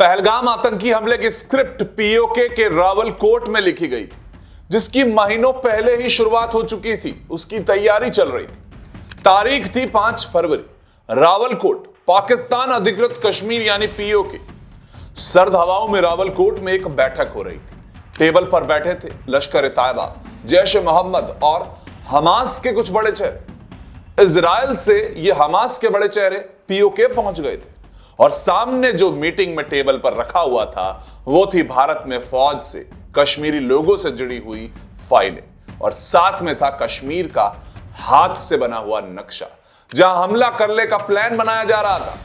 पहलगाम आतंकी हमले की स्क्रिप्ट पीओके के रावलकोट में लिखी गई थी, जिसकी महीनों पहले ही शुरुआत हो चुकी थी। उसकी तैयारी चल रही थी। तारीख थी 5 फरवरी। रावलकोट, पाकिस्तान अधिकृत कश्मीर यानी पीओके। सर्द हवाओं में रावलकोट में एक बैठक हो रही थी। टेबल पर बैठे थे लश्कर-ए-तैयबा, जैश-ए-मोहम्मद और हमास के कुछ बड़े चेहरे। इजराइल से ये हमास के बड़े चेहरे पीओके पहुंच गए थे और सामने जो मीटिंग में टेबल पर रखा हुआ था वो थी भारत में फौज से कश्मीरी लोगों से जुड़ी हुई फाइलें और साथ में था कश्मीर का हाथ से बना हुआ नक्शा, जहां हमला करने का प्लान बनाया जा रहा था।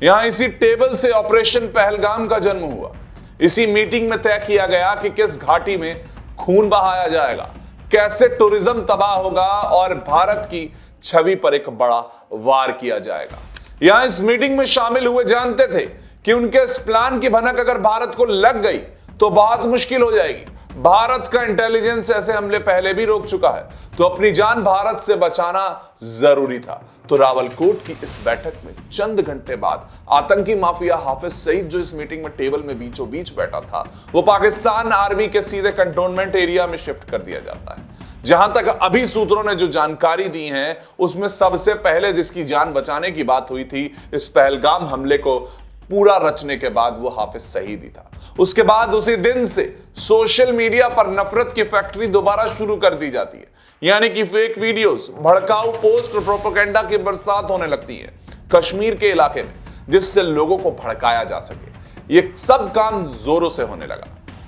यहां इसी टेबल से ऑपरेशन पहलगाम का जन्म हुआ। इसी मीटिंग में तय किया गया कि किस घाटी में खून बहाया जाएगा, कैसे टूरिज्म तबाह होगा और भारत की छवि पर एक बड़ा वार किया जाएगा। यहां इस मीटिंग में शामिल हुए जानते थे कि उनके इस प्लान की भनक अगर भारत को लग गई तो बहुत मुश्किल हो जाएगी। भारत का इंटेलिजेंस ऐसे हमले पहले भी रोक चुका है, तो अपनी जान भारत से बचाना जरूरी था। तो रावलकोट की इस बैठक में चंद घंटे बाद आतंकी माफिया हाफिज सईद, जो इस मीटिंग में टेबल में बीचों बीच बैठा था, वो पाकिस्तान आर्मी के सीधे कंटोनमेंट एरिया में शिफ्ट कर दिया जाता है। जहां तक अभी सूत्रों ने जो जानकारी दी है, उसमें सबसे पहले जिसकी जान बचाने की बात हुई थी इस पहलगाम हमले को पूरा रचने के बाद, वो हाफिज सईद ही था। उसके बाद उसी दिन से सोशल मीडिया पर नफरत की फैक्ट्री दोबारा शुरू कर दी जाती है, यानी कि फेक वीडियोस, भड़काऊ पोस्ट और प्रोपेगेंडा की बरसात होने लगती है कश्मीर के इलाके में, जिससे लोगों को भड़काया जा सके। ये सब काम जोरों से होने लगा।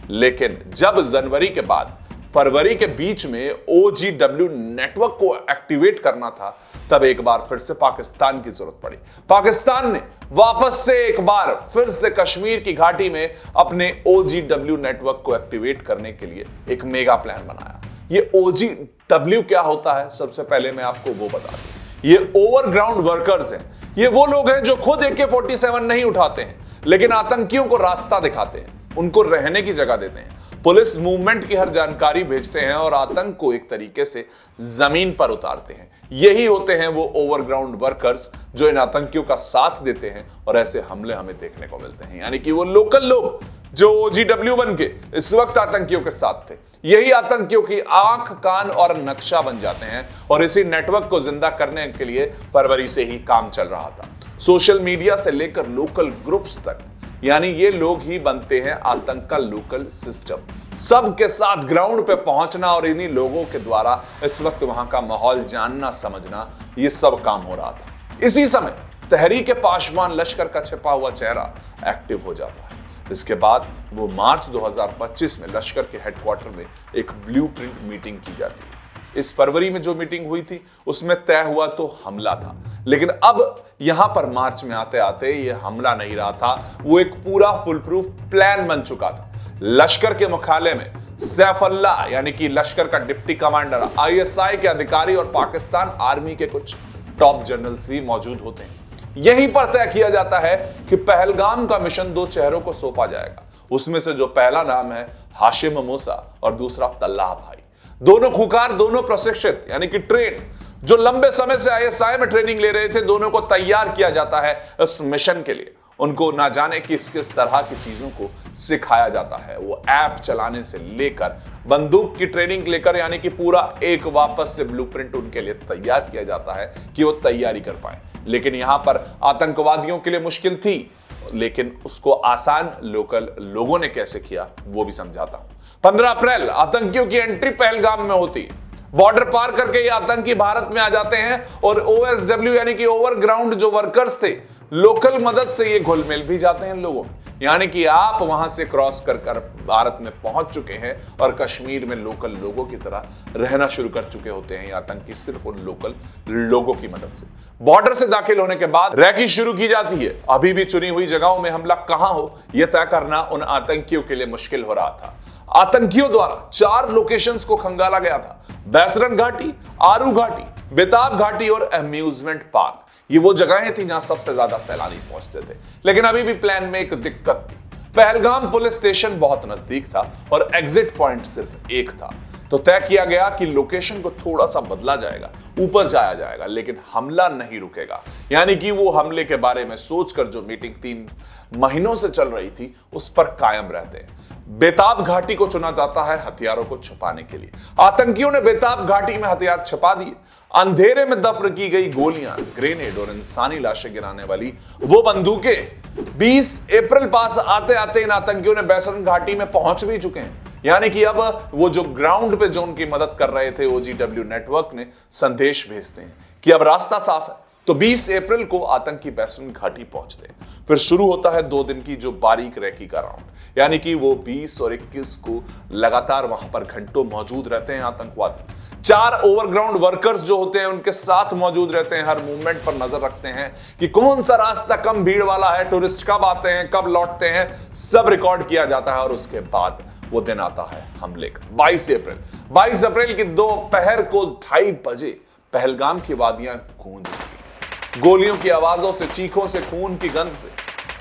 लेकिन जब जनवरी के बाद फरवरी के बीच में OGW नेटवर्क को एक्टिवेट करना था, तब एक बार फिर से पाकिस्तान की जरूरत पड़ी। पाकिस्तान ने वापस से एक बार फिर से कश्मीर की घाटी में अपने OGW नेटवर्क को एक्टिवेट करने के लिए एक मेगा प्लान बनाया। ये OGW क्या होता है, सबसे पहले मैं आपको वो बता दूं। ये ओवरग्राउंड वर्कर्स हैं। ये वो लोग हैं जो खुद AK-47 नहीं उठाते हैं, लेकिन आतंकियों को रास्ता दिखाते हैं, उनको रहने की जगह देते हैं, पुलिस मूवमेंट की हर जानकारी भेजते हैं और आतंक को एक तरीके से जमीन पर उतारते हैं। यही होते हैं वो ओवरग्राउंड वर्कर्स जो इन आतंकियों का साथ देते हैं और ऐसे हमले हमें देखने को मिलते हैं। यानी कि वो लोकल लोग जो OGW बन के इस वक्त आतंकियों के साथ थे, यही आतंकियों की आंख, कान और नक्शा बन जाते हैं। और इसी नेटवर्क को जिंदा करने के लिए फरवरी से ही काम चल रहा था। सोशल मीडिया से लेकर लोकल ग्रुप्स तक, यानी ये लोग ही बनते हैं आतंक का लोकल सिस्टम। सबके साथ ग्राउंड पे पहुंचना और इन्हीं लोगों के द्वारा इस वक्त वहां का माहौल जानना, समझना, ये सब काम हो रहा था। इसी समय तहरीक पाशवान लश्कर का छिपा हुआ चेहरा एक्टिव हो जाता है। इसके बाद वो मार्च 2025 में लश्कर के हेडक्वार्टर में एक ब्लूप्रिंट मीटिंग की जाती है। इस फरवरी में जो मीटिंग हुई थी उसमें तय हुआ तो हमला था, लेकिन अब यहां पर मार्च में आते आते ये हमला नहीं रहा था, वो एक पूरा फुल प्रूफ प्लान बन चुका था। लश्कर के मुख्यालय में सैफुल्लाह यानी कि लश्कर का डिप्टी कमांडर, ISI के अधिकारी और पाकिस्तान आर्मी के कुछ टॉप जनरल्स भी मौजूद होते हैं। यहीं पर तय किया जाता है कि पहलगाम का मिशन 2 चेहरों को सौंपा जाएगा। उसमें से जो पहला नाम है हाशिम मूसा और दूसरा तल्लाह भाई। दोनों खुकार, दोनों प्रशिक्षित यानी कि ट्रेन, जो लंबे समय से ISI में ट्रेनिंग ले रहे थे, दोनों को तैयार किया जाता है इस मिशन के लिए। उनको ना जाने किस किस तरह की चीजों को सिखाया जाता है। वो ऐप चलाने से लेकर बंदूक की ट्रेनिंग लेकर, यानी कि पूरा एक वापस से ब्लूप्रिंट उनके लिए तैयार किया जाता है कि वो तैयारी कर पाए। लेकिन यहां पर आतंकवादियों के लिए मुश्किल थी, लेकिन उसको आसान लोकल लोगों ने कैसे किया वो भी समझाता हूं। 15 अप्रैल आतंकियों की एंट्री पहलगाम में होती है। बॉर्डर पार करके ये आतंकी भारत में आ जाते हैं और OSW यानी कि ओवरग्राउंड जो वर्कर्स थे, लोकल मदद से ये घुल-मिल भी जाते हैं लोगों में। यानी कि आप वहां से क्रॉस कर भारत में पहुंच चुके हैं और कश्मीर में लोकल लोगों की तरह रहना शुरू कर चुके होते हैं ये आतंकी, सिर्फ उन लोकल लोगों की मदद से। बॉर्डर से दाखिल होने के बाद रैकी शुरू की जाती है। अभी भी चुनी हुई जगहों में हमला कहां हो यह तय करना उन आतंकियों के लिए मुश्किल हो रहा था। आतंकियों द्वारा 4 लोकेशंस को खंगाला गया था: बैसरन घाटी, आरू घाटी, बेताब घाटी और अम्यूजमेंट पार्क। ये वो जगहें थी जहां सबसे ज्यादा सैलानी पहुंचते थे। लेकिन अभी भी प्लान में एक दिक्कत थी। पहलगाम पुलिस स्टेशन बहुत नजदीक था और एग्जिट पॉइंट सिर्फ एक था। तो तय किया गया कि लोकेशन को थोड़ा सा बदला जाएगा, ऊपर जाया जाएगा, लेकिन हमला नहीं रुकेगा। यानी कि वो हमले के बारे में सोचकर जो मीटिंग 3 महीनों से चल रही थी उस पर कायम रहते हैं। बेताब घाटी को चुना जाता है हथियारों को छुपाने के लिए। आतंकियों ने बेताब घाटी में हथियार छिपा दिए। अंधेरे में दफन की गई गोलियां, ग्रेनेड और इंसानी लाशें गिराने वाली वो बंदूकें 20 अप्रैल पास आते आते इन आतंकियों ने बैसन घाटी में पहुंच भी चुके हैं। यानी कि अब वो जो ग्राउंड पे जो उनकी मदद कर रहे थे OGW नेटवर्क ने संदेश भेजते हैं कि अब रास्ता साफ है। तो 20 अप्रैल को आतंकी बैसन घाटी पहुंचते हैं। फिर शुरू होता है 2 दिन की जो बारीक रेकी का राउंड। यानी कि वो 20 और 21 को लगातार वहां पर घंटों मौजूद रहते हैं आतंकवादी। 4 ओवरग्राउंड वर्कर्स जो होते हैं उनके साथ मौजूद रहते हैं, हर मूवमेंट पर नजर रखते हैं कि कौन सा रास्ता कम भीड़ वाला है, टूरिस्ट कब आते हैं, कब लौटते हैं, सब रिकॉर्ड किया जाता है। और उसके बाद वो दिन आता है हमले का, 22 अप्रैल की दोपहर को 2:30 बजे पहलगाम की वादियां गूंज उठी। गोलियों की आवाजों से, चीखों से, खून की गंध से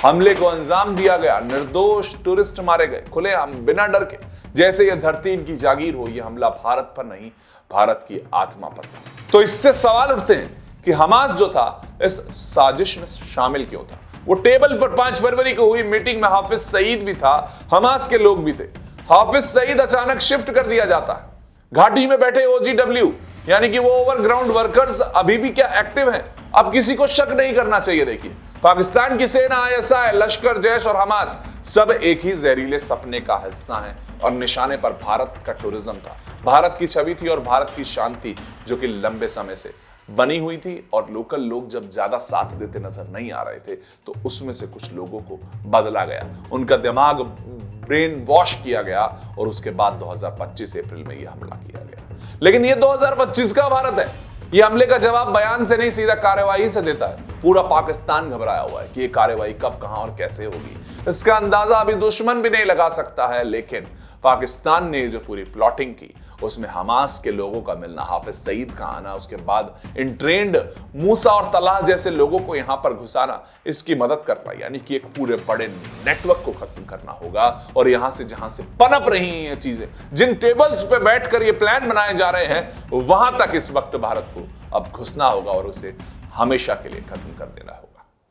हमले को अंजाम दिया गया। निर्दोष टूरिस्ट मारे गए खुलेआम, बिना डर के, जैसे यह धरती इनकी जागीर हो। यह हमला भारत पर नहीं, भारत की आत्मा पर था। तो इससे सवाल उठते हैं कि हमास जो था इस साजिश में शामिल क्यों था। वो टेबल पर 5 फरवरी को हुई मीटिंग में हाफिज सईद भी था, हमास के लोग भी थे। हाफिज सईद अचानक शिफ्ट कर दिया जाता है। घाटी में बैठे OGW यानी कि वो ओवरग्राउंड वर्कर्स अभी भी क्या एक्टिव हैं। अब किसी को शक नहीं करना चाहिए। देखिए, पाकिस्तान की सेना, ISI, लश्कर, जैश और हमास सब एक ही जहरीले सपने का हिस्सा हैं और निशाने पर भारत का टूरिज्म था, भारत की छवि थी और भारत की शांति जो कि लंबे समय से बनी हुई थी। और लोकल लोग जब ज्यादा साथ देते नजर नहीं आ रहे थे तो उसमें से कुछ लोगों को बदला गया, उनका दिमाग ब्रेन वॉश किया गया और उसके बाद 2025 अप्रैल में यह हमला किया गया। लेकिन यह 2025 का भारत है। यह हमले का जवाब बयान से नहीं, सीधा कार्यवाही से देता है। पूरा पाकिस्तान घबराया हुआ है कि यह कार्यवाही कब, कहां और कैसे होगी। इसका अंदाजा अभी दुश्मन भी नहीं लगा सकता है। लेकिन पाकिस्तान ने जो पूरी प्लॉटिंग की उसमें हमास के लोगों का मिलना, हाफिज सईद का आना, उसके बाद इंट्रेंड मूसा और तलाह जैसे लोगों को यहां पर घुसाना, इसकी मदद कर पाई। यानी कि एक पूरे बड़े नेटवर्क को खत्म करना होगा। और यहां से जहां से पनप रही हैं ये चीजें, जिन टेबल्स पे बैठकर ये प्लान बनाए जा रहे हैं, वहां तक इस वक्त भारत को अब घुसना होगा और उसे हमेशा के लिए खत्म कर देना होगा।